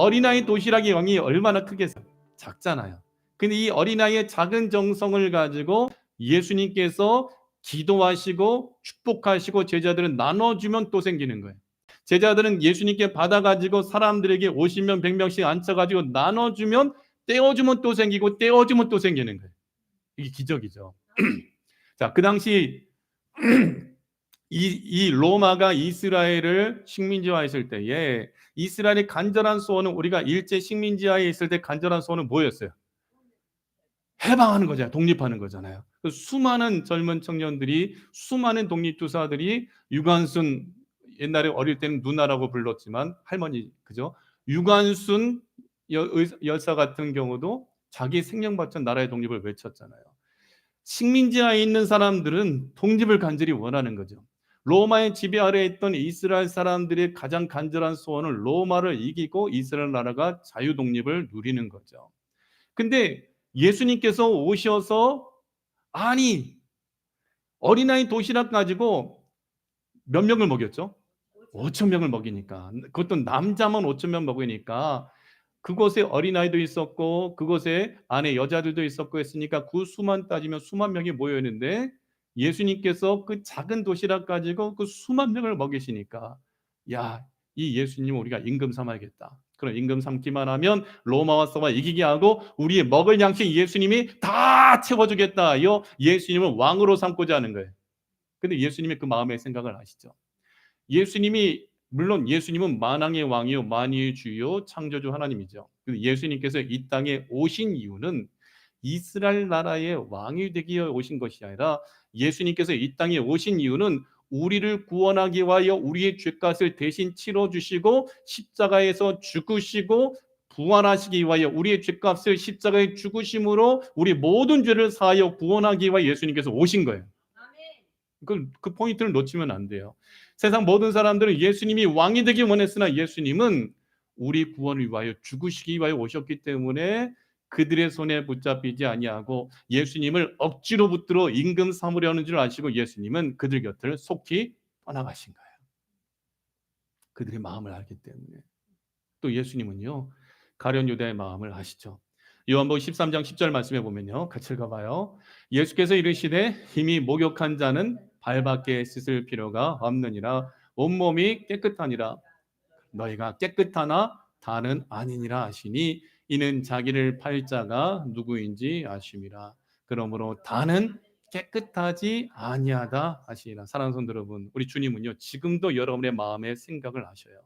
어린아이 도시락의 왕이 얼마나 크겠어요? 작잖아요. 근데 이 어린아이의 작은 정성을 가지고 예수님께서 기도하시고 축복하시고 제자들은 나눠주면 또 생기는 거예요. 제자들은 예수님께 받아가지고 사람들에게 50명 100명씩 앉혀가지고 나눠주면, 떼어주면 또 생기고 떼어주면 또 생기는 거예요. 이게 기적이죠. 자, 그 당시 이 로마가 이스라엘을 식민지화했을 때에 이스라엘의 간절한 소원은, 우리가 일제 식민지하에 있을 때 간절한 소원은 뭐였어요? 해방하는 거잖아요. 독립하는 거잖아요. 수많은 젊은 청년들이, 수많은 독립투사들이, 유관순, 옛날에 어릴 때는 누나라고 불렀지만 할머니, 그죠? 유관순 여사 같은 경우도 자기 생명 바쳐 나라의 독립을 외쳤잖아요. 식민지하에 있는 사람들은 독립을 간절히 원하는 거죠. 로마의 지배 아래에 있던 이스라엘 사람들의 가장 간절한 소원은 로마를 이기고 이스라엘 나라가 자유 독립을 누리는 거죠. 근데 예수님께서 오셔서, 아니, 어린아이 도시락 가지고 몇 명을 먹였죠? 5천 명을 먹이니까, 그것도 남자만 5천 명 먹으니까, 그곳에 어린아이도 있었고 그곳에 안에 여자들도 있었고 했으니까 그 수만 따지면 수만 명이 모여 있는데, 예수님께서 그 작은 도시락 가지고 그 수만 명을 먹이시니까, 야, 이 예수님 우리가 임금 삼아야겠다. 그럼 임금 삼기만 하면 로마와 서와 이기게 하고 우리의 먹을 양식 예수님이 다 채워주겠다. 예수님을 왕으로 삼고자 하는 거예요. 근데 예수님의 그 마음의 생각을 아시죠? 예수님이, 물론 예수님은 만왕의 왕이요 만유의 주요 창조주 하나님이죠. 예수님께서 이 땅에 오신 이유는 이스라엘 나라의 왕이 되기 위해 오신 것이 아니라, 예수님께서 이 땅에 오신 이유는 우리를 구원하기 위하여 우리의 죄값을 대신 치러주시고 십자가에서 죽으시고 부활하시기 위하여 우리의 죄값을 십자가에 죽으심으로 우리 모든 죄를 사하여 구원하기 위하여 예수님께서 오신 거예요. 그 포인트를 놓치면 안 돼요. 세상 모든 사람들은 예수님이 왕이 되기 원했으나 예수님은 우리 구원을 위하여 죽으시기 위하여 오셨기 때문에 그들의 손에 붙잡히지 아니하고 예수님을 억지로 붙들어 임금 삼으려는 줄 아시고 예수님은 그들 곁을 속히 떠나가신 거예요. 그들의 마음을 알기 때문에. 또 예수님은요, 가룟 유다의 마음을 아시죠. 요한복음 13장 10절 말씀해 보면요, 같이 읽어봐요. 예수께서 이르시되 이미 목욕한 자는 발밖에 씻을 필요가 없느니라. 온몸이 깨끗하니라. 너희가 깨끗하나 다는 아니니라 하시니 이는 자기를 팔 자가 누구인지 아심이라. 그러므로 다는 깨끗하지 아니하다 하시니라. 사랑하는 성도 여러분, 우리 주님은요 지금도 여러분의 마음의 생각을 아셔요.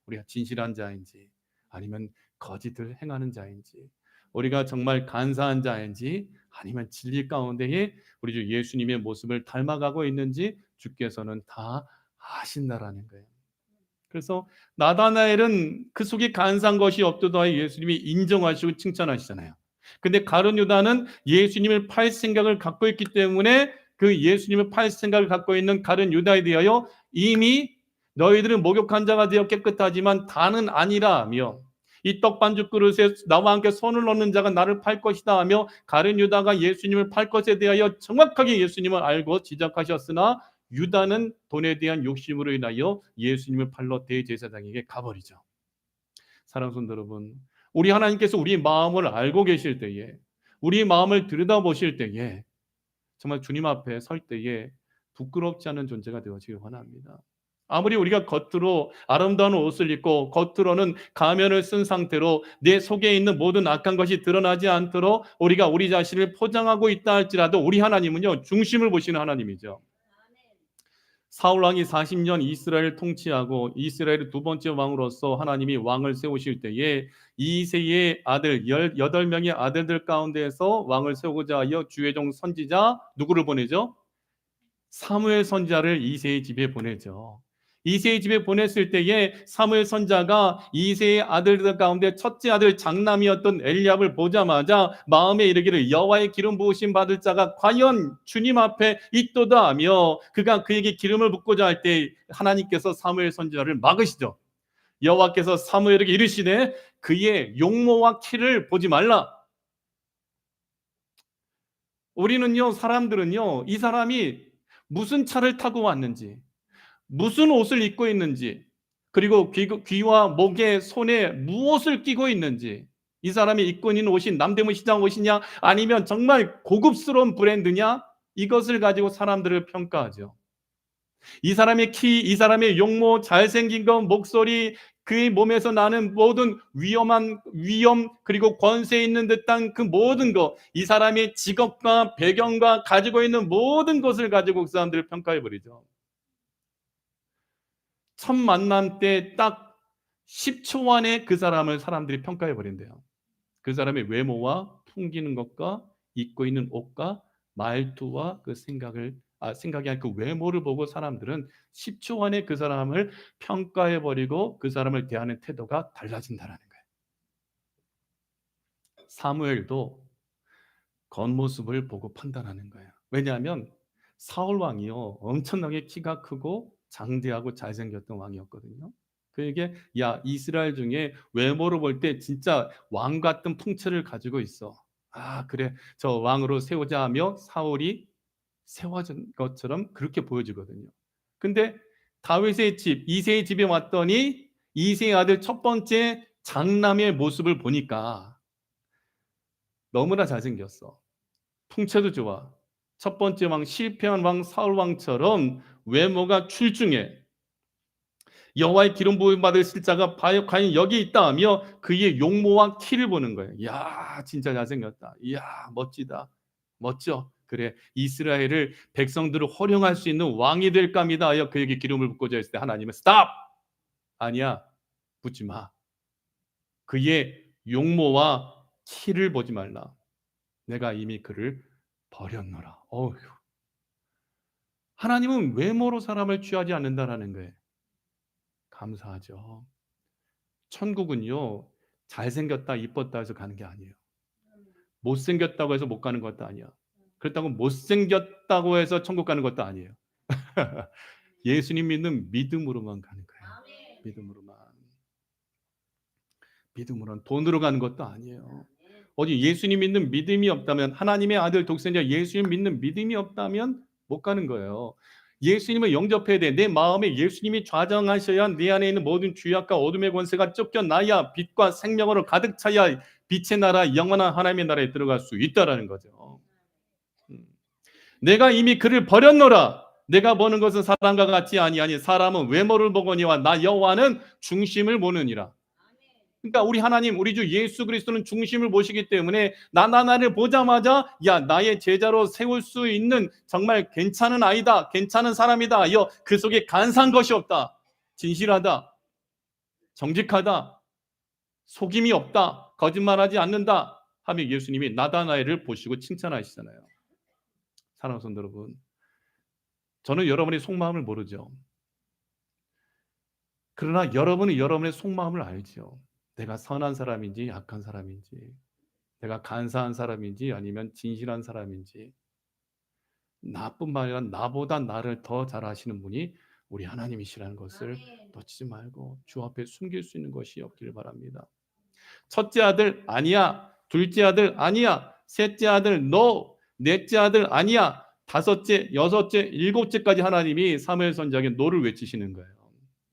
우리가 진실한 자인지 아니면 거짓을 행하는 자인지, 우리가 정말 간사한 자인지 아니면 진리 가운데에 우리 주 예수님의 모습을 닮아가고 있는지 주께서는 다 아신다라는 거예요. 그래서 나다나엘은 그 속에 간사한 것이 없도다 예수님이 인정하시고 칭찬하시잖아요. 근데 가룟 유다는 예수님을 팔 생각을 갖고 있기 때문에 그 예수님을 팔 생각을 갖고 있는 가룟 유다에 대하여 이미 너희들은 목욕한 자가 되어 깨끗하지만 다는 아니라며, 이 떡반죽 그릇에 나와 함께 손을 넣는 자가 나를 팔 것이다 하며 가룟 유다가 예수님을 팔 것에 대하여 정확하게 예수님을 알고 지적하셨으나 유다는 돈에 대한 욕심으로 인하여 예수님을 팔러 대제사장에게 가버리죠. 사랑하는 성도 여러분, 우리 하나님께서 우리 마음을 알고 계실 때에, 우리 마음을 들여다보실 때에 정말 주님 앞에 설 때에 부끄럽지 않은 존재가 되어지길 원합니다. 아무리 우리가 겉으로 아름다운 옷을 입고 겉으로는 가면을 쓴 상태로 내 속에 있는 모든 악한 것이 드러나지 않도록 우리가 우리 자신을 포장하고 있다 할지라도 우리 하나님은요 중심을 보시는 하나님이죠. 사울 왕이 40년 이스라엘을 통치하고 이스라엘의 두 번째 왕으로서 하나님이 왕을 세우실 때에 이새의 아들 18명의 아들들 가운데에서 왕을 세우고자 하여 주의 종 선지자 누구를 보내죠? 사무엘 선지자를 이새의 집에 보내죠. 이새의 집에 보냈을 때에 사무엘 선지자가 이새의 아들들 가운데 첫째 아들 장남이었던 엘리압을 보자마자 마음에 이르기를 여호와의 기름 부으심 받을 자가 과연 주님 앞에 있도다 하며 그가 그에게 기름을 붓고자 할 때 하나님께서 사무엘 선지자를 막으시죠. 여호와께서 사무엘에게 이르시되 그의 용모와 키를 보지 말라. 우리는요, 사람들은요, 이 사람이 무슨 차를 타고 왔는지, 무슨 옷을 입고 있는지, 그리고 귀와 목에 손에 무엇을 끼고 있는지, 이 사람이 입고 있는 옷이 남대문 시장 옷이냐 아니면 정말 고급스러운 브랜드냐, 이것을 가지고 사람들을 평가하죠. 이 사람의 키, 이 사람의 용모, 잘생긴 것, 목소리, 그의 몸에서 나는 모든 위험, 그리고 권세 있는 듯한 그 모든 것, 이 사람의 직업과 배경과 가지고 있는 모든 것을 가지고 그 사람들을 평가해 버리죠. 첫 만남 때 딱 10초 안에 그 사람을 사람들이 평가해 버린대요. 그 사람의 외모와 풍기는 것과 입고 있는 옷과 말투와 그 생각이 아니라 그 외모를 보고 사람들은 10초 안에 그 사람을 평가해 버리고 그 사람을 대하는 태도가 달라진다라는 거예요. 사무엘도 겉모습을 보고 판단하는 거예요. 왜냐하면 사울 왕이요, 엄청나게 키가 크고 장대하고 잘생겼던 왕이었거든요. 그에게 야, 이스라엘 중에 외모로 볼 때 진짜 왕 같은 풍채를 가지고 있어. 아, 그래, 저 왕으로 세우자 하며 사울이 세워진 것처럼 그렇게 보여지거든요. 근데 다윗의 집, 이새의 집에 왔더니 이새의 아들 첫 번째 장남의 모습을 보니까 너무나 잘생겼어. 풍채도 좋아. 첫 번째 왕, 실패한 왕 사울 왕처럼 외모가 출중해. 여호와의 기름 부음 받을 실자가 과연 여기 있다 하며 그의 용모와 키를 보는 거예요. 야, 진짜 잘생겼다. 이야, 멋지다. 멋져. 그래, 이스라엘을 백성들을 호령할 수 있는 왕이 될 겁니다 하여 그에게 기름을 붓고자 했을 때 하나님은 스탑! 아니야, 붓지 마. 그의 용모와 키를 보지 말라. 내가 이미 그를 버렸노라. 어휴. 하나님은 외모로 사람을 취하지 않는다라는 거예요. 감사하죠. 천국은요, 잘생겼다, 이뻤다 해서 가는 게 아니에요. 못생겼다고 해서 못 가는 것도 아니야. 그렇다고 못생겼다고 해서 천국 가는 것도 아니에요. 예수님 믿는 믿음으로만 가는 거예요. 믿음으로만. 믿음으로는 돈으로 가는 것도 아니에요. 어디 예수님 믿는 믿음이 없다면, 하나님의 아들 독생자 예수님 믿는 믿음이 없다면 못 가는 거예요. 예수님을 영접해야 돼. 내 마음에 예수님이 좌정하셔야 내 안에 있는 모든 죄악과 어둠의 권세가 쫓겨나야 빛과 생명으로 가득 차야 빛의 나라, 영원한 하나님의 나라에 들어갈 수 있다라는 거죠. 내가 이미 그를 버렸노라. 내가 보는 것은 사람과 같지 아니하니 사람은 외모를 보거니와 나 여호와는 중심을 보느니라. 그러니까 우리 하나님, 우리 주 예수 그리스도는 중심을 보시기 때문에 나를 보자마자 야, 나의 제자로 세울 수 있는 정말 괜찮은 아이다, 괜찮은 사람이다, 그 속에 간사한 것이 없다, 진실하다, 정직하다, 속임이 없다, 거짓말하지 않는다 하며 예수님이 나다나엘을 보시고 칭찬하시잖아요. 사랑하는 성도 여러분, 저는 여러분의 속마음을 모르죠. 그러나 여러분은 여러분의 속마음을 알죠. 내가 선한 사람인지 악한 사람인지, 내가 간사한 사람인지 아니면 진실한 사람인지. 나뿐만 아니라 나보다 나를 더 잘 아시는 분이 우리 하나님이시라는 것을 놓치지 말고 주 앞에 숨길 수 있는 것이 없기를 바랍니다. 첫째 아들 아니야, 둘째 아들 아니야, 셋째 아들 no, 넷째 아들 아니야, 다섯째, 여섯째, 일곱째까지 하나님이 사무엘 선지자에게 노를 외치시는 거예요.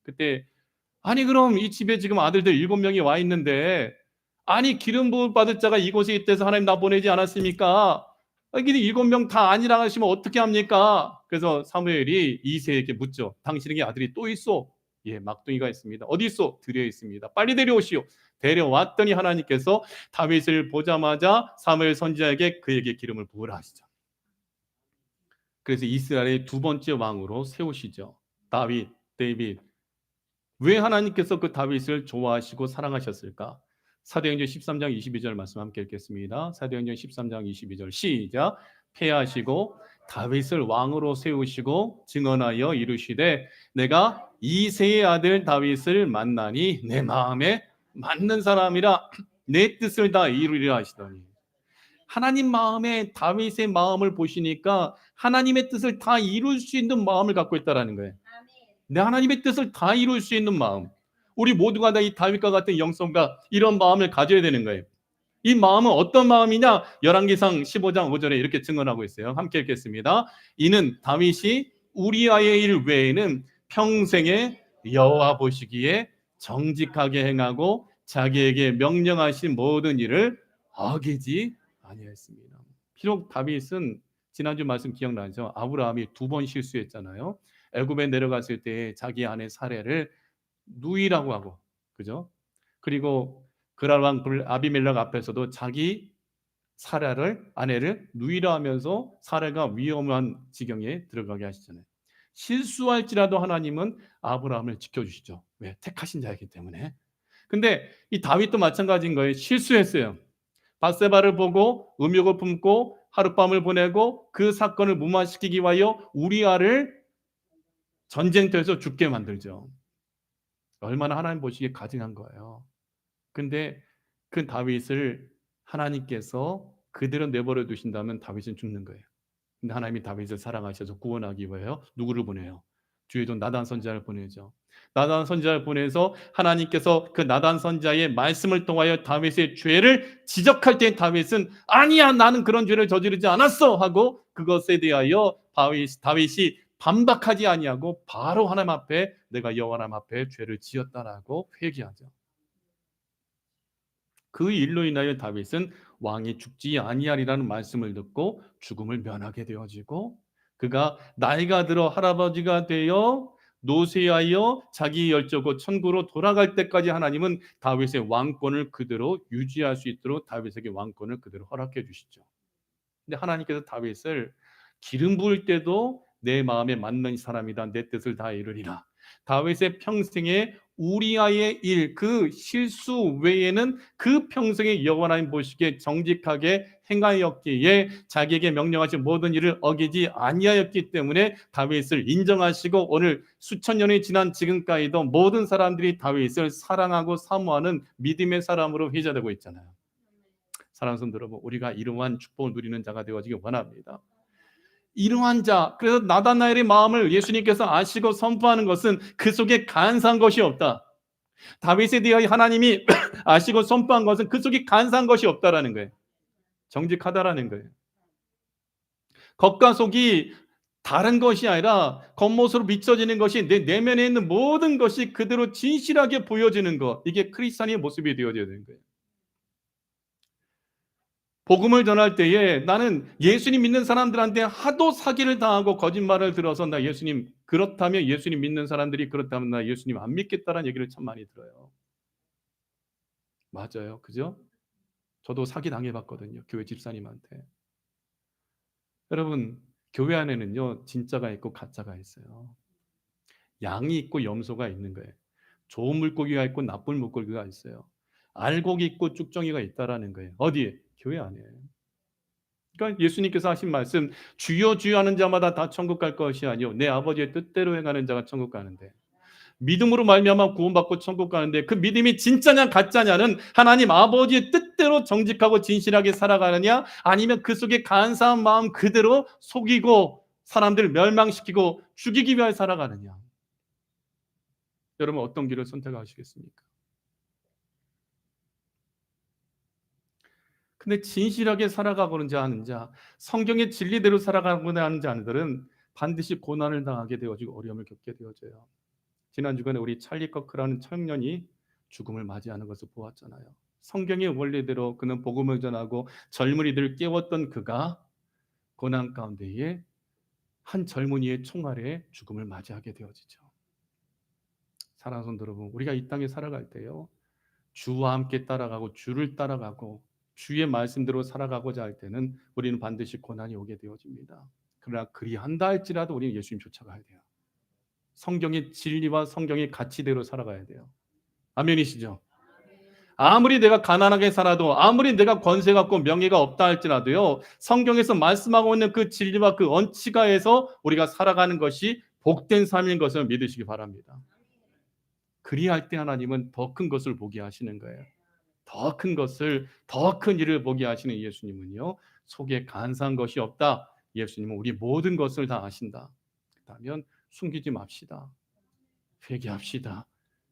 그때 아니 그럼 이 집에 지금 아들들 7명이 와 있는데, 아니 기름 부음 받을 자가 이곳에 있대서 하나님 나 보내지 않았습니까? 이게 7명 다 아니라 하시면 어떻게 합니까? 그래서 사무엘이 이새에게 묻죠. 당신에게 아들이 또 있어? 예, 막둥이가 있습니다. 어디 있어? 들에 있습니다. 빨리 데려오시오. 데려왔더니 하나님께서 다윗을 보자마자 사무엘 선지자에게 그에게 기름을 부으라 하시죠. 그래서 이스라엘의 두 번째 왕으로 세우시죠. 데이빗. 왜 하나님께서 그 다윗을 좋아하시고 사랑하셨을까? 사도행전 13장 22절 말씀 함께 읽겠습니다. 사도행전 13장 22절 시작. 폐하시고 다윗을 왕으로 세우시고 증언하여 이르시되 내가 이새의 아들 다윗을 만나니 내 마음에 맞는 사람이라 내 뜻을 다 이루리라 하시더니, 하나님 마음에 다윗의 마음을 보시니까 하나님의 뜻을 다 이룰 수 있는 마음을 갖고 있다라는 거예요. 내 하나님의 뜻을 다 이룰 수 있는 마음. 우리 모두가 다 이 다윗과 같은 영성과 이런 마음을 가져야 되는 거예요. 이 마음은 어떤 마음이냐? 열왕기상 15장 5절에 이렇게 증언하고 있어요. 함께 읽겠습니다. 이는 다윗이 우리아의 일 외에는 평생에 여호와 보시기에 정직하게 행하고 자기에게 명령하신 모든 일을 어기지 아니했습니다. 비록 다윗은 지난주 말씀 기억나죠? 아브라함이 2번 실수했잖아요. 애굽에 내려갔을 때 자기 아내 사례를 누이라고 하고, 그죠? 그리고 그랄 왕 아비멜렉 앞에서도 자기 사라를 아내를 누이라 하면서 사라가 위험한 지경에 들어가게 하시잖아요. 실수할지라도 하나님은 아브라함을 지켜주시죠. 왜? 택하신 자이기 때문에. 근데 이 다윗도 마찬가지인 거예요. 실수했어요. 바세바를 보고 음욕을 품고 하룻밤을 보내고 그 사건을 무마시키기 위하여 우리아를 전쟁터에서 죽게 만들죠. 얼마나 하나님 보시기에 가증한 거예요. 근데 그 다윗을 하나님께서 그대로 내버려 두신다면 다윗은 죽는 거예요. 근데 하나님이 다윗을 사랑하셔서 구원하기 위하여 누구를 보내요? 주의 종 나단 선지자를 보내죠. 나단 선지자를 보내서 하나님께서 그 나단 선지자의 말씀을 통하여 다윗의 죄를 지적할 때 다윗은 아니야 나는 그런 죄를 저지르지 않았어 하고 그것에 대하여 다윗이 반박하지 아니하고 바로 하나님 앞에 내가 여호와 하나님 앞에 죄를 지었다라고 회개하죠. 그 일로 인하여 다윗은 왕이 죽지 아니하리라는 말씀을 듣고 죽음을 면하게 되어지고 그가 나이가 들어 할아버지가 되어 노쇠하여 자기 열조고 천국으로 돌아갈 때까지 하나님은 다윗의 왕권을 그대로 유지할 수 있도록 다윗에게 왕권을 그대로 허락해 주시죠. 근데 하나님께서 다윗을 기름 부을 때도 내 마음에 맞는 사람이다. 내 뜻을 다 이루리라. 다윗의 평생에 우리아의 일, 그 실수 외에는 그 평생에 여호와 하나님 보시기에 정직하게 행하였기에 자기에게 명령하신 모든 일을 어기지 아니하였기 때문에 다윗을 인정하시고 오늘 수천 년이 지난 지금까지도 모든 사람들이 다윗을 사랑하고 사모하는 믿음의 사람으로 회자되고 있잖아요. 사랑하는 성도 여러분, 우리가 이러한 축복을 누리는 자가 되어지기 원합니다. 이러한 자, 그래서 나다나엘의 마음을 예수님께서 아시고 선포하는 것은 그 속에 간사한 것이 없다. 다윗에 대하여 하나님이 아시고 선포한 것은 그 속에 간사한 것이 없다라는 거예요. 정직하다라는 거예요. 겉과 속이 다른 것이 아니라 겉모습으로 비춰지는 것이 내 내면에 있는 모든 것이 그대로 진실하게 보여지는 것. 이게 크리스찬의 모습이 되어져야 되는 거예요. 복음을 전할 때에 나는 예수님 믿는 사람들한테 하도 사기를 당하고 거짓말을 들어서 나 예수님 그렇다면 예수님 믿는 사람들이 그렇다면 나 예수님 안 믿겠다라는 얘기를 참 많이 들어요. 맞아요. 그죠? 저도 사기 당해봤거든요. 교회 집사님한테. 여러분 교회 안에는요 진짜가 있고 가짜가 있어요. 양이 있고 염소가 있는 거예요. 좋은 물고기가 있고 나쁜 물고기가 있어요. 알곡이 있고 쭉정이가 있다라는 거예요. 어디에? 교회 안에. 그러니까 예수님께서 하신 말씀 주여 주여 하는 자마다 다 천국 갈 것이 아니요 내 아버지의 뜻대로 행하는 자가 천국 가는데 믿음으로 말미암아 구원받고 천국 가는데 그 믿음이 진짜냐 가짜냐는 하나님 아버지의 뜻대로 정직하고 진실하게 살아가느냐 아니면 그 속에 간사한 마음 그대로 속이고 사람들을 멸망시키고 죽이기 위하여 살아가느냐. 여러분 어떤 길을 선택하시겠습니까? 근데 진실하게 살아가고자 하는 자, 성경의 진리대로 살아가고자 하는 자들은 반드시 고난을 당하게 되어지고 어려움을 겪게 되어져요. 지난 주간에 우리 찰리 커크라는 청년이 죽음을 맞이하는 것을 보았잖아요. 성경의 원리대로 그는 복음을 전하고 젊은이들을 깨웠던 그가 고난 가운데에 한 젊은이의 총 아래에 죽음을 맞이하게 되어지죠. 사랑하는 성도 여러분, 우리가 이 땅에 살아갈 때요. 주와 함께 따라가고 주를 따라가고 주의 말씀대로 살아가고자 할 때는 우리는 반드시 고난이 오게 되어집니다. 그러나 그리한다 할지라도 우리는 예수님 쫓아가야 돼요. 성경의 진리와 성경의 가치대로 살아가야 돼요. 아멘이시죠? 아무리 내가 가난하게 살아도 아무리 내가 권세 갖고 명예가 없다 할지라도요. 성경에서 말씀하고 있는 그 진리와 그 언치가에서 우리가 살아가는 것이 복된 삶인 것을 믿으시기 바랍니다. 그리할 때 하나님은 더 큰 것을 보게 하시는 거예요. 더 큰 것을 더 큰 일을 보게 하시는 예수님은요. 속에 간사한 것이 없다. 예수님은 우리 모든 것을 다 아신다. 그렇다면 숨기지 맙시다. 회개합시다.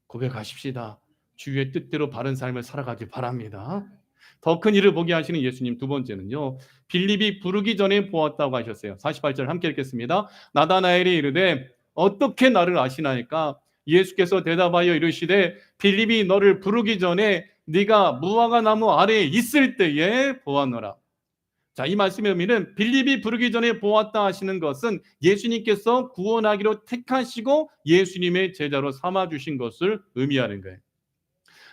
고백하십시다. 주의 뜻대로 바른 삶을 살아가길 바랍니다. 더 큰 일을 보게 하시는 예수님. 두 번째는요. 빌립이 부르기 전에 보았다고 하셨어요. 48절 함께 읽겠습니다. 나다나엘이 이르되 어떻게 나를 아시나이까 예수께서 대답하여 이르시되 빌립이 너를 부르기 전에 네가 무화과 나무 아래에 있을 때에 보았노라. 자, 이 말씀의 의미는 빌립이 부르기 전에 보았다 하시는 것은 예수님께서 구원하기로 택하시고 예수님의 제자로 삼아 주신 것을 의미하는 거예요.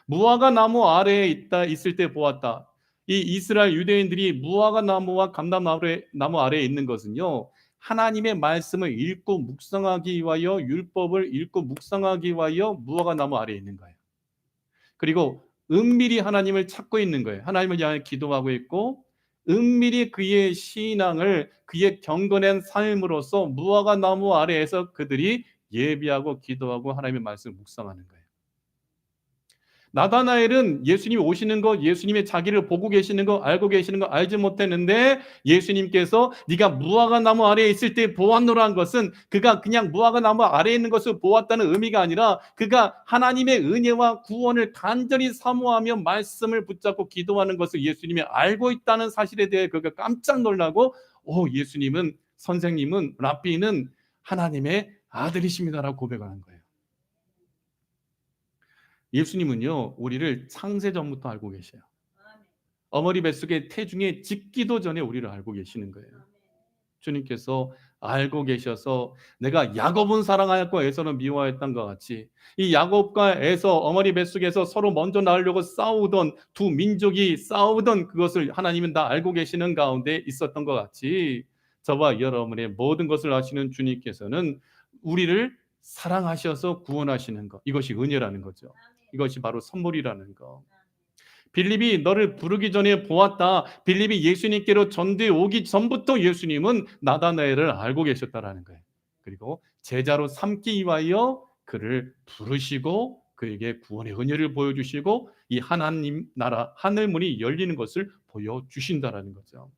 무화과 나무 아래에 있을 때 보았다. 이 이스라엘 유대인들이 무화과 나무와 나무 아래에 있는 것은요, 하나님의 말씀을 읽고 묵상하기 위하여, 율법을 읽고 묵상하기 위하여 무화과 나무 아래에 있는 거예요. 그리고 은밀히 하나님을 찾고 있는 거예요. 하나님을 향해 기도하고 있고 은밀히 그의 신앙을, 그의 경건한 삶으로서 무화과 나무 아래에서 그들이 예비하고 기도하고 하나님의 말씀을 묵상하는 거예요. 나다나엘은 예수님이 오시는 거, 예수님의 자기를 보고 계시는 거, 알고 계시는 거 알지 못했는데 예수님께서 네가 무화과 나무 아래에 있을 때 보았노라는 것은 그가 그냥 무화과 나무 아래에 있는 것을 보았다는 의미가 아니라 그가 하나님의 은혜와 구원을 간절히 사모하며 말씀을 붙잡고 기도하는 것을 예수님이 알고 있다는 사실에 대해 그가 깜짝 놀라고 예수님은, 선생님은, 랍비는 하나님의 아들이십니다라고 고백하는 거예요. 예수님은요, 우리를 창세전부터 알고 계셔요. 어머니 뱃속에 태중에 짓기도 전에 우리를 알고 계시는 거예요. 주님께서 알고 계셔서 내가 야곱은 사랑하였고 에서는 미워했던 것 같이 이 야곱과 에서 어머니 뱃속에서 서로 먼저 낳으려고 싸우던 두 민족이 싸우던 그것을 하나님은 다 알고 계시는 가운데 있었던 것 같이 저와 여러분의 모든 것을 아시는 주님께서는 우리를 사랑하셔서 구원하시는 것, 이것이 은혜라는 거죠. 이것이 바로 선물이라는 거. 빌립이 너를 부르기 전에 보았다. 빌립이 예수님께로 전도해 오기 전부터 예수님은 나다나엘을 알고 계셨다라는 거예요. 그리고 제자로 삼기 위하여 그를 부르시고 그에게 구원의 은혜를 보여주시고 이 하나님 나라 하늘 문이 열리는 것을 보여주신다라는 거죠.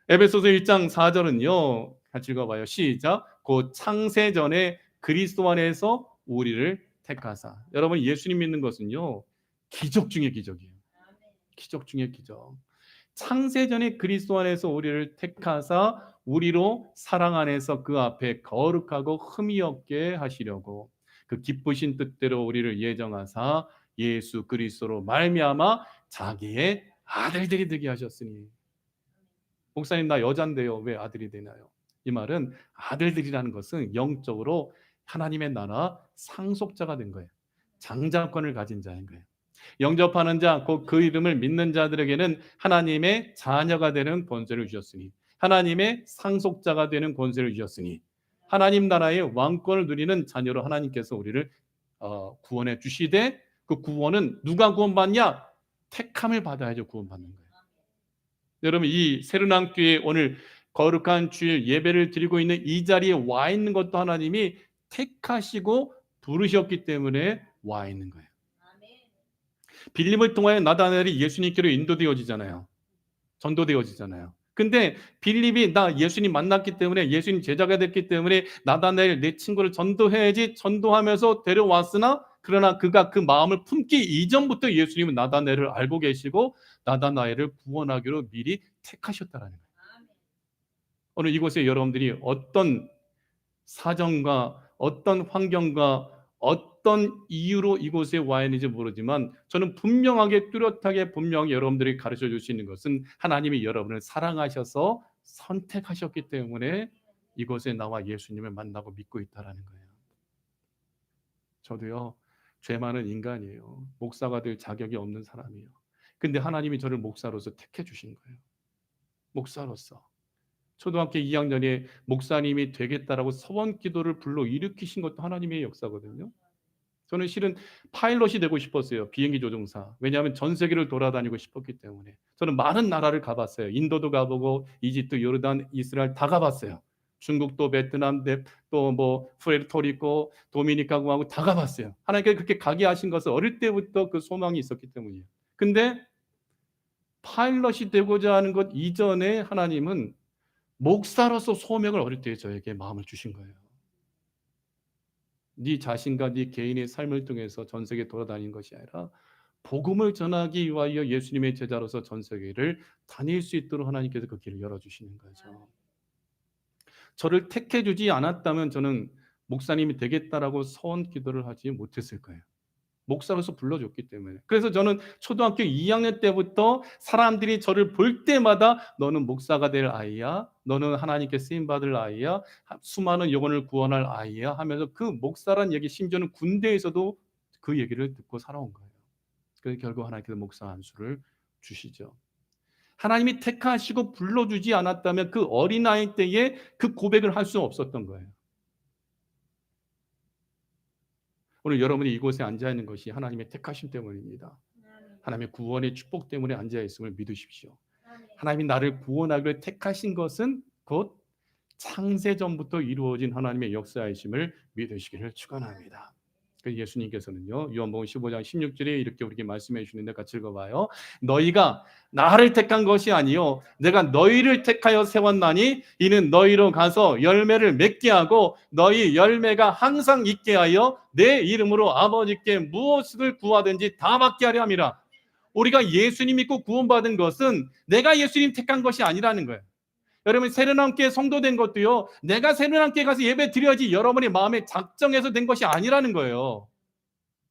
에베소서 1장 4절은요. 같이 읽어봐요. 시작. 곧 창세전에 그리스도 안에서 우리를 택하사. 여러분 예수님 믿는 것은요. 기적 중의 기적이에요. 기적 중의 기적. 창세전에 그리스도 안에서 우리를 택하사 우리로 사랑 안에서 그 앞에 거룩하고 흠이 없게 하시려고 그 기쁘신 뜻대로 우리를 예정하사 예수 그리스도로 말미암아 자기의 아들들이 되게 하셨으니. 목사님 나 여잔데요. 왜 아들이 되나요? 이 말은 아들들이라는 것은 영적으로 하나님의 나라 상속자가 된 거예요. 장자권을 가진 자인 거예요. 영접하는 자, 곧 그 이름을 믿는 자들에게는 하나님의 자녀가 되는 권세를 주셨으니 하나님의 상속자가 되는 권세를 주셨으니 하나님 나라의 왕권을 누리는 자녀로 하나님께서 우리를 구원해 주시되 그 구원은 누가 구원받냐? 택함을 받아야죠. 구원받는 거예요. 여러분 이 세르낭교회 오늘 거룩한 주일 예배를 드리고 있는 이 자리에 와 있는 것도 하나님이 택하시고 부르셨기 때문에 와 있는 거예요. 빌립을 통하여 나다나엘이 예수님께로 인도되어지잖아요. 전도되어지잖아요. 근데 빌립이 나 예수님 만났기 때문에 예수님 제자가 됐기 때문에 나다나엘 내 친구를 전도해야지 전도하면서 데려왔으나 그러나 그가 그 마음을 품기 이전부터 예수님은 나다나엘을 알고 계시고 나다나엘을 구원하기로 미리 택하셨다라는 거예요. 오늘 이곳에 여러분들이 어떤 사정과 어떤 환경과 어떤 이유로 이곳에 와 있는지 모르지만 저는 분명하게 뚜렷하게 분명히 여러분들이 가르쳐 주시는 것은 하나님이 여러분을 사랑하셔서 선택하셨기 때문에 이곳에 나와 예수님을 만나고 믿고 있다라는 거예요. 저도요. 죄 많은 인간이에요. 목사가 될 자격이 없는 사람이에요. 근데 하나님이 저를 목사로서 택해 주신 거예요. 목사로서. 초등학교 2학년에 목사님이 되겠다라고 서원 기도를 불러 일으키신 것도 하나님의 역사거든요. 저는 실은 파일럿이 되고 싶었어요. 비행기 조종사. 왜냐하면 전 세계를 돌아다니고 싶었기 때문에. 저는 많은 나라를 가봤어요. 인도도 가보고 이집트, 요르단, 이스라엘 다 가봤어요. 중국도, 베트남, 또 뭐 푸에르토리코, 도미니카 공화국 다 가봤어요. 하나님께서 그렇게 가게 하신 것은 어릴 때부터 그 소망이 있었기 때문이에요. 근데 파일럿이 되고자 하는 것 이전에 하나님은 목사로서 소명을 어릴 때 저에게 마음을 주신 거예요. 네 자신과 네 개인의 삶을 통해서 전 세계 돌아다니는 것이 아니라 복음을 전하기 위하여 예수님의 제자로서 전 세계를 다닐 수 있도록 하나님께서 그 길을 열어주시는 거죠. 저를 택해 주지 않았다면 저는 목사님이 되겠다라고 소원 기도를 하지 못했을 거예요. 목사로서 불러줬기 때문에. 그래서 저는 초등학교 2학년 때부터 사람들이 저를 볼 때마다 너는 목사가 될 아이야. 너는 하나님께 쓰임 받을 아이야. 수많은 영혼을 구원할 아이야 하면서 그 목사란 얘기, 심지어는 군대에서도 그 얘기를 듣고 살아온 거예요. 그래서 결국 하나님께서 목사 안수를 주시죠. 하나님이 택하시고 불러주지 않았다면 그 어린아이 때에 그 고백을 할 수 없었던 거예요. 오늘 여러분이 이곳에 앉아 있는 것이 하나님의 택하심 때문입니다. 하나님의 구원의 축복 때문에 앉아 있음을 믿으십시오. 하나님이 나를 구원하기를 택하신 것은 곧 창세전부터 이루어진 하나님의 역사이심을 믿으시기를 축원합니다. 예수님께서는요, 요한복음 15장 16절에 이렇게 우리에게 말씀해 주시는데 같이 읽어봐요. 너희가 나를 택한 것이 아니요 내가 너희를 택하여 세웠나니 이는 너희로 가서 열매를 맺게 하고 너희 열매가 항상 있게 하여 내 이름으로 아버지께 무엇을 구하든지 다 받게 하려 함이라. 우리가 예수님 믿고 구원받은 것은 내가 예수님 택한 것이 아니라는 거예요. 여러분 세례남교회 성도된 것도요, 내가 세례남교회 가서 예배 드려야지 여러분의 마음에 작정해서 된 것이 아니라는 거예요.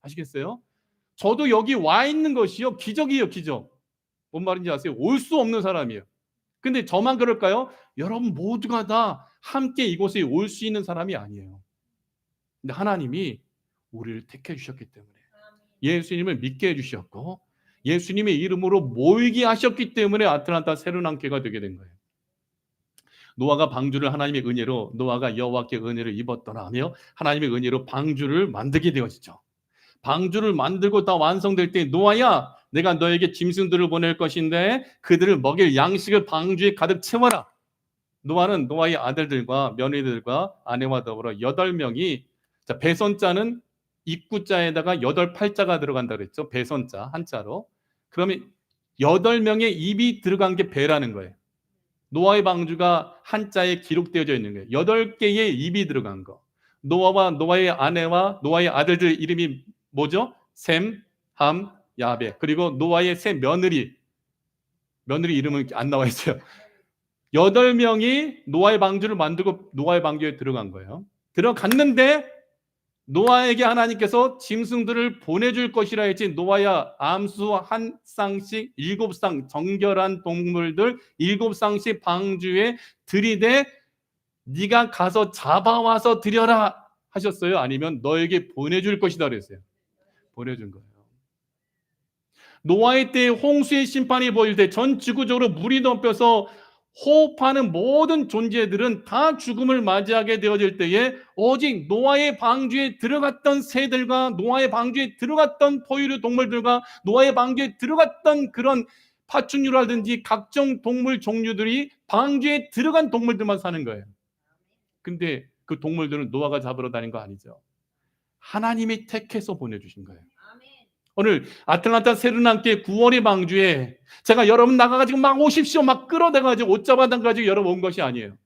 아시겠어요? 저도 여기 와 있는 것이요 기적이에요. 기적. 뭔 말인지 아세요? 올 수 없는 사람이에요. 근데 저만 그럴까요? 여러분 모두가 다 함께 이곳에 올 수 있는 사람이 아니에요. 근데 하나님이 우리를 택해 주셨기 때문에, 예수님을 믿게 해주셨고 예수님의 이름으로 모이게 하셨기 때문에 아틀란타 세례남교회가 되게 된 거예요. 노아가 방주를 하나님의 은혜로, 노아가 여호와께 은혜를 입었더라 하며 하나님의 은혜로 방주를 만들게 되어지죠. 방주를 만들고 다 완성될 때 노아야 내가 너에게 짐승들을 보낼 것인데 그들을 먹일 양식을 방주에 가득 채워라. 노아는 노아의 아들들과 며느리들과 아내와 더불어 8명이, 자, 배선자는 입구자에다가 8팔자가 들어간다 그랬죠. 배선자 한자로. 그러면 8명의 입이 들어간 게 배라는 거예요. 노아의 방주가 한자에 기록되어져 있는 거예요. 8개의 입이 들어간 거. 노아와 노아의 아내와 노아의 아들들 이름이 뭐죠? 셈, 함, 야베. 그리고 노아의 세 며느리 이름은 안 나와 있어요. 8명이 노아의 방주를 만들고 노아의 방주에 들어간 거예요. 들어갔는데 노아에게 하나님께서 짐승들을 보내줄 것이라 했지, 노아야 암수 한 쌍씩 7쌍 정결한 동물들 7쌍씩 방주에 들이대 네가 가서 잡아와서 드려라 하셨어요? 아니면 너에게 보내줄 것이다 그랬어요? 보내준 거예요. 노아의 때에 홍수의 심판이 보일 때 전 지구적으로 물이 덮여서 호흡하는 모든 존재들은 다 죽음을 맞이하게 되어질 때에 오직 노아의 방주에 들어갔던 새들과 노아의 방주에 들어갔던 포유류 동물들과 노아의 방주에 들어갔던 그런 파충류라든지 각종 동물 종류들이 방주에 들어간 동물들만 사는 거예요. 근데 그 동물들은 노아가 잡으러 다닌 거 아니죠. 하나님이 택해서 보내주신 거예요. 오늘 아틀란타 세르난교회 구원의 방주에 제가 여러분 나가가지고 막 오십시오 막 끌어대가지고 옷 잡아당가지고 여러분 온 것이 아니에요.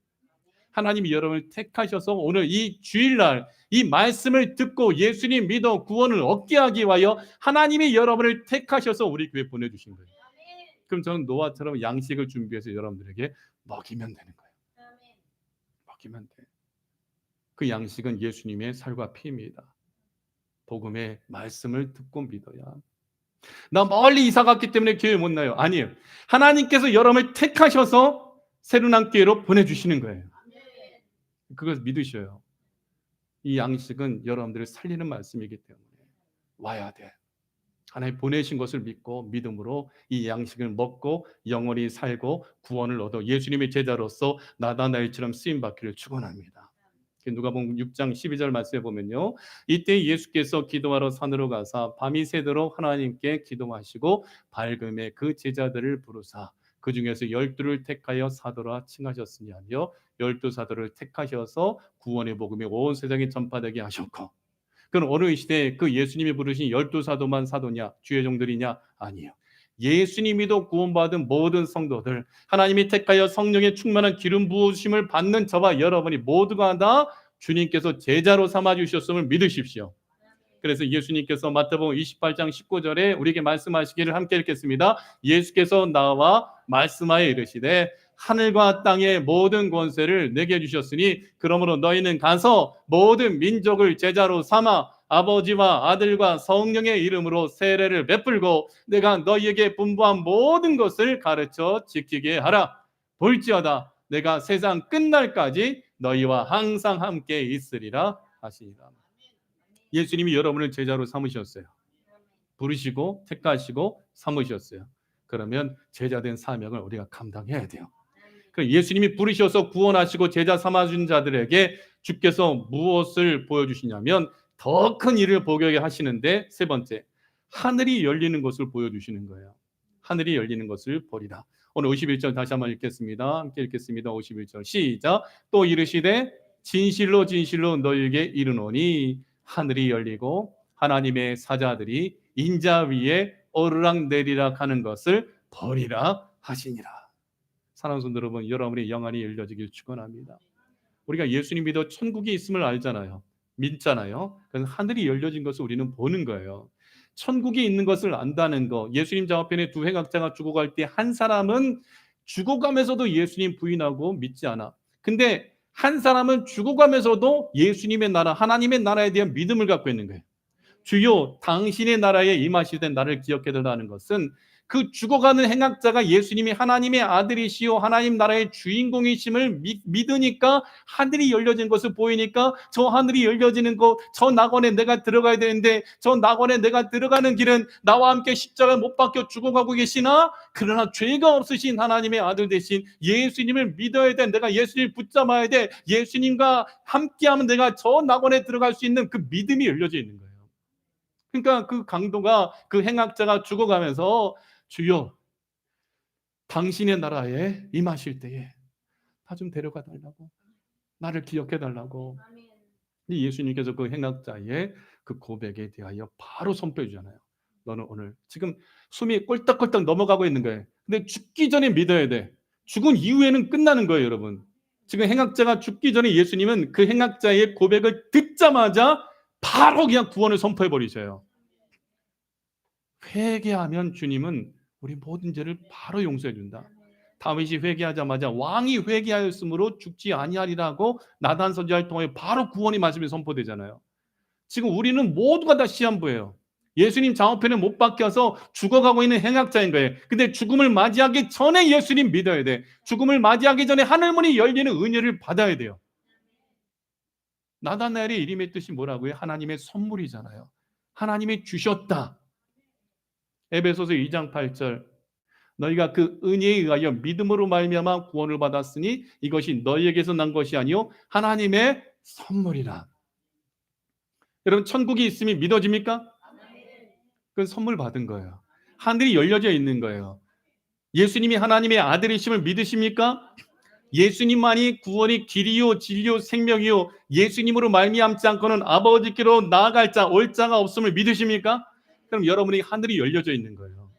하나님이 여러분을 택하셔서 오늘 이 주일날 이 말씀을 듣고 예수님 믿어 구원을 얻게 하기 위하여 하나님이 여러분을 택하셔서 우리 교회에 보내주신 거예요. 그럼 저는 노아처럼 양식을 준비해서 여러분들에게 먹이면 되는 거예요. 먹이면 돼. 그 양식은 예수님의 살과 피입니다. 복음의 말씀을 듣고 믿어야. 나 멀리 이사 갔기 때문에 교회 못 나요. 아니에요. 하나님께서 여러분을 택하셔서 세르난교회로 보내주시는 거예요. 그걸 믿으셔요. 이 양식은 여러분들을 살리는 말씀이기 때문에 와야 돼. 하나님 보내신 것을 믿고 믿음으로 이 양식을 먹고 영원히 살고 구원을 얻어 예수님의 제자로서 나다나엘처럼 쓰임받기를 축원합니다. 누가복음 6장 12절 말씀에 보면요, 이때 예수께서 기도하러 산으로 가사 밤이 새도록 하나님께 기도하시고 밝음에 그 제자들을 부르사 그 중에서 12를 택하여 사도라 칭하셨으니 하며 12사도를 택하셔서 구원의 복음이 온 세상에 전파되게 하셨고, 그럼 어느 시대에 그 예수님이 부르신 12사도만 사도냐 주의 종들이냐? 아니에요. 예수님이도 구원받은 모든 성도들, 하나님이 택하여 성령의 충만한 기름 부으심을 받는 저와 여러분이 모두가 다 주님께서 제자로 삼아주셨음을 믿으십시오. 그래서 예수님께서 마태복음 28장 19절에 우리에게 말씀하시기를 함께 읽겠습니다. 예수께서 나와 말씀하여 이르시되 하늘과 땅의 모든 권세를 내게 주셨으니 그러므로 너희는 가서 모든 민족을 제자로 삼아 아버지와 아들과 성령의 이름으로 세례를 베풀고 내가 너희에게 분부한 모든 것을 가르쳐 지키게 하라. 볼지어다 내가 세상 끝날까지 너희와 항상 함께 있으리라 하시니라. 예수님이 여러분을 제자로 삼으셨어요. 부르시고 택하시고 삼으셨어요. 그러면 제자된 사명을 우리가 감당해야 돼요. 예수님이 부르셔서 구원하시고 제자 삼아준 자들에게 주께서 무엇을 보여주시냐면 더 큰 일을 보게 하시는데, 세 번째, 하늘이 열리는 것을 보여주시는 거예요. 하늘이 열리는 것을 보리라. 오늘 51절 다시 한번 읽겠습니다. 함께 읽겠습니다. 51절 시작. 또 이르시되 진실로 진실로 너희에게 이르노니 하늘이 열리고 하나님의 사자들이 인자 위에 오르락내리락 하는 것을 보리라 하시니라. 사랑하는 성도 여러분, 여러분의 영안이 열려지길 축원합니다. 우리가 예수님 믿어 천국이 있음을 알잖아요. 믿잖아요. 그래서 하늘이 열려진 것을 우리는 보는 거예요. 천국이 있는 것을 안다는 거. 예수님 좌우편에 두 행악자가 죽어갈 때 한 사람은 죽어가면서도 예수님 부인하고 믿지 않아. 근데 한 사람은 죽어가면서도 예수님의 나라, 하나님의 나라에 대한 믿음을 갖고 있는 거예요. 주여 당신의 나라에 임하시되 나를 기억해달라는 것은 그 죽어가는 행악자가 예수님이 하나님의 아들이시오 하나님 나라의 주인공이심을 믿으니까 하늘이 열려진 것을 보이니까 저 하늘이 열려지는 것, 저 낙원에 내가 들어가야 되는데 저 낙원에 내가 들어가는 길은 나와 함께 십자가 못 박혀 죽어가고 계시나 그러나 죄가 없으신 하나님의 아들 대신 예수님을 믿어야 돼. 내가 예수님을 붙잡아야 돼. 예수님과 함께하면 내가 저 낙원에 들어갈 수 있는 그 믿음이 열려져 있는 거예요. 그러니까 그 강도가, 그 행악자가 죽어가면서 주여 당신의 나라에 임하실 때에 나 좀 데려가 달라고, 나를 기억해 달라고. 예수님께서 그 행악자의 그 고백에 대하여 바로 선포해 주잖아요. 너는 오늘 지금 숨이 꼴딱꼴딱 넘어가고 있는 거예요. 근데 죽기 전에 믿어야 돼. 죽은 이후에는 끝나는 거예요, 여러분. 지금 행악자가 죽기 전에 예수님은 그 행악자의 고백을 듣자마자 바로 그냥 구원을 선포해 버리셔요. 회개하면 주님은 우리 모든 죄를 바로 용서해 준다. 다윗이 회개하자마자 왕이 회개하였으므로 죽지 아니하리라고 나단 선지자를 통해 바로 구원의 말씀이 선포되잖아요. 지금 우리는 모두가 다 시한부예요. 예수님 좌우편에 못 박혀서 죽어가고 있는 행악자인 거예요. 근데 죽음을 맞이하기 전에 예수님 믿어야 돼. 죽음을 맞이하기 전에 하늘문이 열리는 은혜를 받아야 돼요. 나다나엘의 이름의 뜻이 뭐라고요? 하나님의 선물이잖아요. 하나님이 주셨다. 에베소서 2장 8절 너희가 그 은혜에 의하여 믿음으로 말미암아 구원을 받았으니 이것이 너희에게서 난 것이 아니요 하나님의 선물이라. 여러분 천국이 있음이 믿어집니까? 그건 선물 받은 거예요. 하늘이 열려져 있는 거예요. 예수님이 하나님의 아들이심을 믿으십니까? 예수님만이 구원이 길이요 진리요 생명이요 예수님으로 말미암지 않고는 아버지께로 나아갈 자 올 자가 없음을 믿으십니까? 그럼 여러분이 하늘이 열려져 있는 거예요.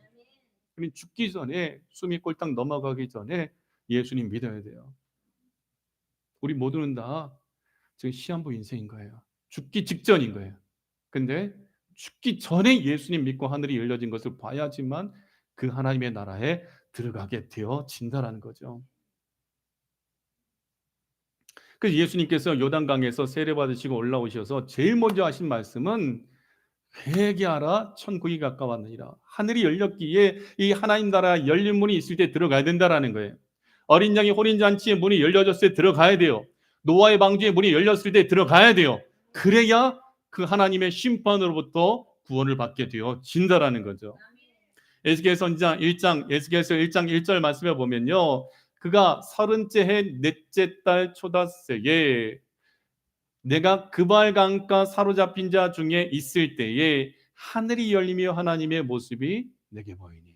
그럼 죽기 전에 숨이 꼴딱 넘어가기 전에 예수님 믿어야 돼요. 우리 모두는 다 지금 시한부 인생인 거예요. 죽기 직전인 거예요. 근데 죽기 전에 예수님 믿고 하늘이 열려진 것을 봐야지만 그 하나님의 나라에 들어가게 되어진다라는 거죠. 그래서 예수님께서 요단강에서 세례받으시고 올라오셔서 제일 먼저 하신 말씀은 회개하라 천국이 가까웠느니라. 하늘이 열렸기에 이 하나님 나라 열린 문이 있을 때 들어가야 된다라는 거예요. 어린 양의 혼인잔치의 문이 열려졌을 때 들어가야 돼요. 노아의 방주의 문이 열렸을 때 들어가야 돼요. 그래야 그 하나님의 심판으로부터 구원을 받게 되어진다라는 거죠. 에스겔 선지자 1장, 에스겔서 1장 1절 말씀에 보면요. 그가 30째 해 넷째 달 초닷새에 내가 그발 강가 사로잡힌 자 중에 있을 때에 하늘이 열리며 하나님의 모습이 내게 보이니.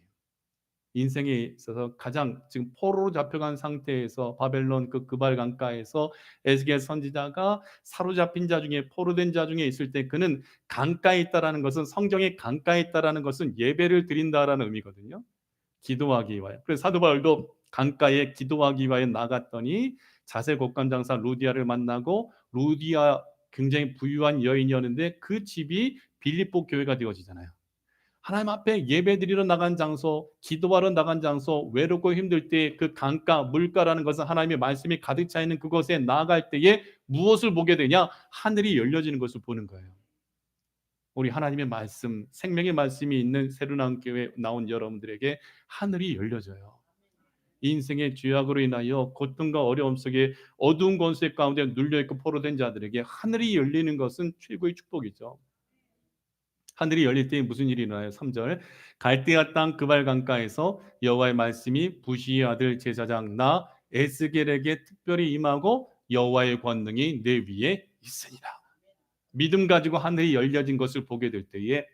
인생에 있어서 가장 지금 포로로 잡혀간 상태에서 바벨론 그 그발 강가에서 에스겔 선지자가 사로잡힌 자 중에 포로된 자 중에 있을 때 그는 강가에 있다라는 것은 성경에 강가에 있다라는 것은 예배를 드린다라는 의미거든요. 기도하기 위하여. 그래서 사도 바울도 강가에 기도하기 위하여 나갔더니 자세 곡간 장사 루디아를 만나고 루디아 굉장히 부유한 여인이었는데 그 집이 빌립보 교회가 되어지잖아요. 하나님 앞에 예배드리러 나간 장소, 기도하러 나간 장소, 외롭고 힘들 때 그 강가, 물가라는 것은 하나님의 말씀이 가득 차 있는 그곳에 나아갈 때에 무엇을 보게 되냐? 하늘이 열려지는 것을 보는 거예요. 우리 하나님의 말씀, 생명의 말씀이 있는 새로나온교회 나온 여러분들에게 하늘이 열려져요. 인생의 죄악으로 인하여 고통과 어려움 속에 어두운 권세 가운데 눌려있고 포로된 자들에게 하늘이 열리는 것은 최고의 축복이죠. 하늘이 열릴 때 무슨 일이 일어나요? 3절 갈대아 땅 그발 강가에서 여호와의 말씀이 부시의 아들 제사장 나 에스겔에게 특별히 임하고 여호와의 권능이 내 위에 있으니라. 믿음 가지고 하늘이 열려진 것을 보게 될 때에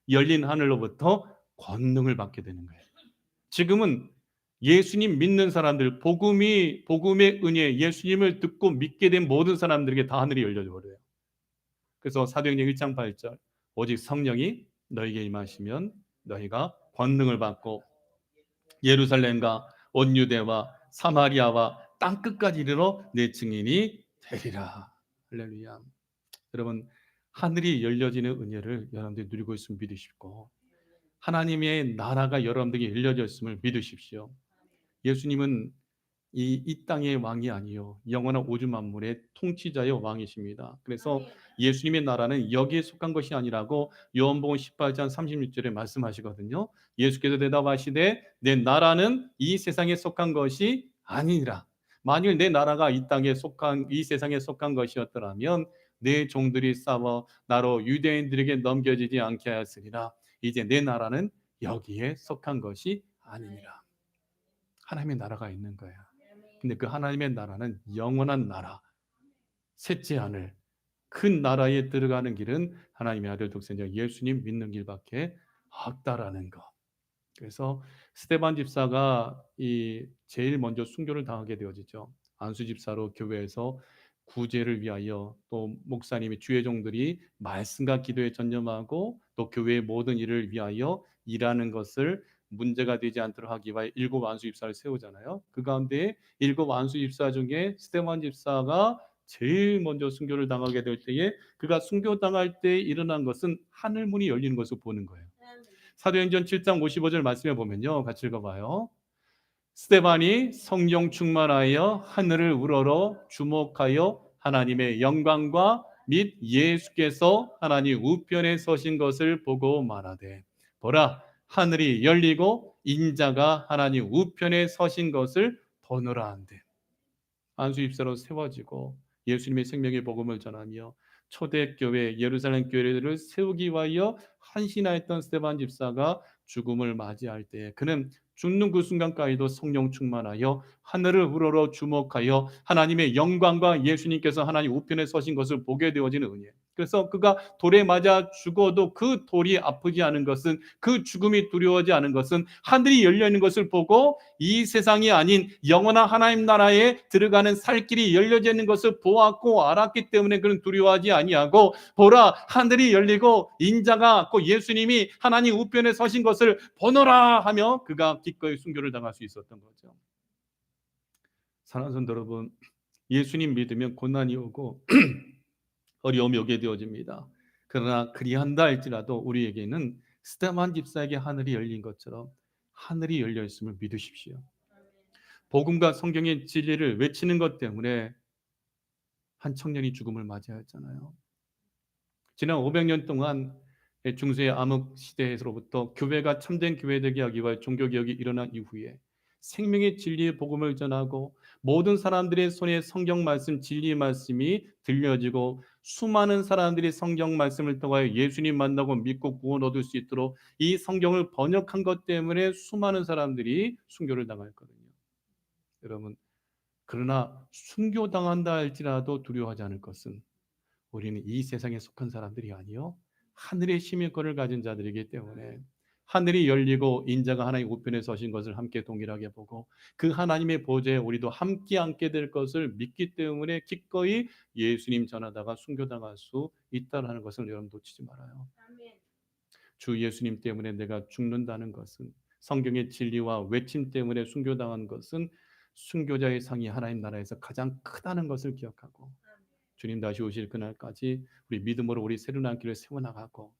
열린 하늘로부터 권능을 받게 되는 거예요. 지금은 예수님 믿는 사람들, 복음의 은혜, 예수님을 듣고 믿게 된 모든 사람들에게 다 하늘이 열려져 버려요. 그래서 사도행전 1장 8절 오직 성령이 너희에게 임하시면 너희가 권능을 받고 예루살렘과 온 유대와 사마리아와 땅 끝까지 이르러 내 증인이 되리라. 할렐루야. 여러분, 하늘이 열려지는 은혜를 여러분들이 누리고 있음을 믿으시고 하나님의 나라가 여러분들에게 열려져 있음을 믿으십시오. 예수님은 이 땅의 왕이 아니요 영원한 우주 만물의 통치자의 왕이십니다. 그래서 예수님의 나라는 여기에 속한 것이 아니라고 요한복음 18장 36절에 말씀하시거든요. 예수께서 대답하시되 내 나라는 이 세상에 속한 것이 아니니라. 만일 내 나라가 이 땅에 속한 이 세상에 속한 것이었더라면 내 종들이 싸워 나로 유대인들에게 넘겨지지 않게 하였으리라. 이제 내 나라는 여기에 속한 것이 아니니라. 하나님의 나라가 있는 거야. 근데 그 하나님의 나라는 영원한 나라, 셋째 하늘, 큰 나라에 들어가는 길은 하나님의 아들 독생자 예수님 믿는 길밖에 없다라는 거. 그래서 스데반 집사가 제일 먼저 순교를 당하게 되어지죠. 안수 집사로 교회에서 구제를 위하여 또 목사님이 주의 종들이 말씀과 기도에 전념하고 또 교회의 모든 일을 위하여 일하는 것을 문제가 되지 않도록 하기 위하여 7 안수 집사를 세우잖아요. 그 가운데 7 안수 집사 중에 스데반 집사가 제일 먼저 순교를 당하게 될 때에 그가 순교 당할 때 일어난 것은 하늘 문이 열리는 것을 보는 거예요. 사도행전 7장 55절 말씀해 보면요. 같이 읽어봐요. 스데반이 성령 충만하여 하늘을 우러러 주목하여 하나님의 영광과 및 예수께서 하나님 우편에 서신 것을 보고 말하되 보라 하늘이 열리고 인자가 하나님 우편에 서신 것을 보노라 한대. 안수 입사로 세워지고 예수님의 생명의 복음을 전하며 초대교회 예루살렘 교회를 세우기 위하여 헌신하였던 스데반 집사가 죽음을 맞이할 때 그는 죽는 그 순간까지도 성령 충만하여 하늘을 우러러 주목하여 하나님의 영광과 예수님께서 하나님 우편에 서신 것을 보게 되어지는 은혜. 그래서 그가 돌에 맞아 죽어도 그 돌이 아프지 않은 것은 그 죽음이 두려워하지 않은 것은 하늘이 열려 있는 것을 보고 이 세상이 아닌 영원한 하나님 나라에 들어가는 살 길이 열려져 있는 것을 보았고 알았기 때문에 그는 두려워하지 아니하고 보라 하늘이 열리고 인자가 곧 예수님이 하나님 우편에 서신 것을 보노라 하며 그가 기꺼이 순교를 당할 수 있었던 거죠. 사랑하는 성도 여러분, 예수님 믿으면 고난이 오고 어려움이 오게 되어집니다. 그러나 그리한다 할지라도 우리에게는 스데반 집사에게 하늘이 열린 것처럼 하늘이 열려 있음을 믿으십시오. 복음과 성경의 진리를 외치는 것 때문에 한 청년이 죽음을 맞이하였잖아요. 지난 500년 동안 중세의 암흑 시대에서부터 교회가 참된 교회 되게 하기 위해 종교개혁이 일어난 이후에 생명의 진리의 복음을 전하고 모든 사람들의 손에 성경 말씀 진리의 말씀이 들려지고 수많은 사람들이 성경 말씀을 통하여 예수님 만나고 믿고 구원 얻을 수 있도록 이 성경을 번역한 것 때문에 수많은 사람들이 순교를 당했거든요. 여러분, 그러나 순교당한다 할지라도 두려워하지 않을 것은 우리는 이 세상에 속한 사람들이 아니요 하늘의 시민권을 가진 자들이기 때문에 하늘이 열리고 인자가 하나님 우편에 서신 것을 함께 동일하게 보고 그 하나님의 보좌에 우리도 함께 앉게 될 것을 믿기 때문에 기꺼이 예수님 전하다가 순교당할 수 있다는 것을 여러분 놓치지 말아요. 주 예수님 때문에 내가 죽는다는 것은 성경의 진리와 외침 때문에 순교당한 것은 순교자의 상이 하나님 나라에서 가장 크다는 것을 기억하고 주님 다시 오실 그날까지 우리 믿음으로 우리 새로운 한 길을 세워나가고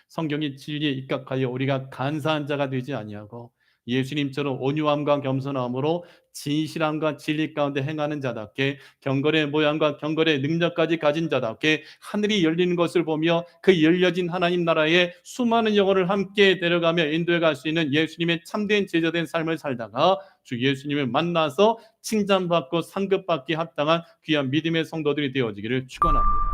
성경의 진리에 입각하여 우리가 간사한 자가 되지 아니하고 예수님처럼 온유함과 겸손함으로 진실함과 진리 가운데 행하는 자답게 경건의 모양과 경건의 능력까지 가진 자답게 하늘이 열리는 것을 보며 그 열려진 하나님 나라에 수많은 영혼을 함께 데려가며 인도해 갈 수 있는 예수님의 참된 제자된 삶을 살다가 주 예수님을 만나서 칭찬받고 상급받기 합당한 귀한 믿음의 성도들이 되어지기를 축원합니다.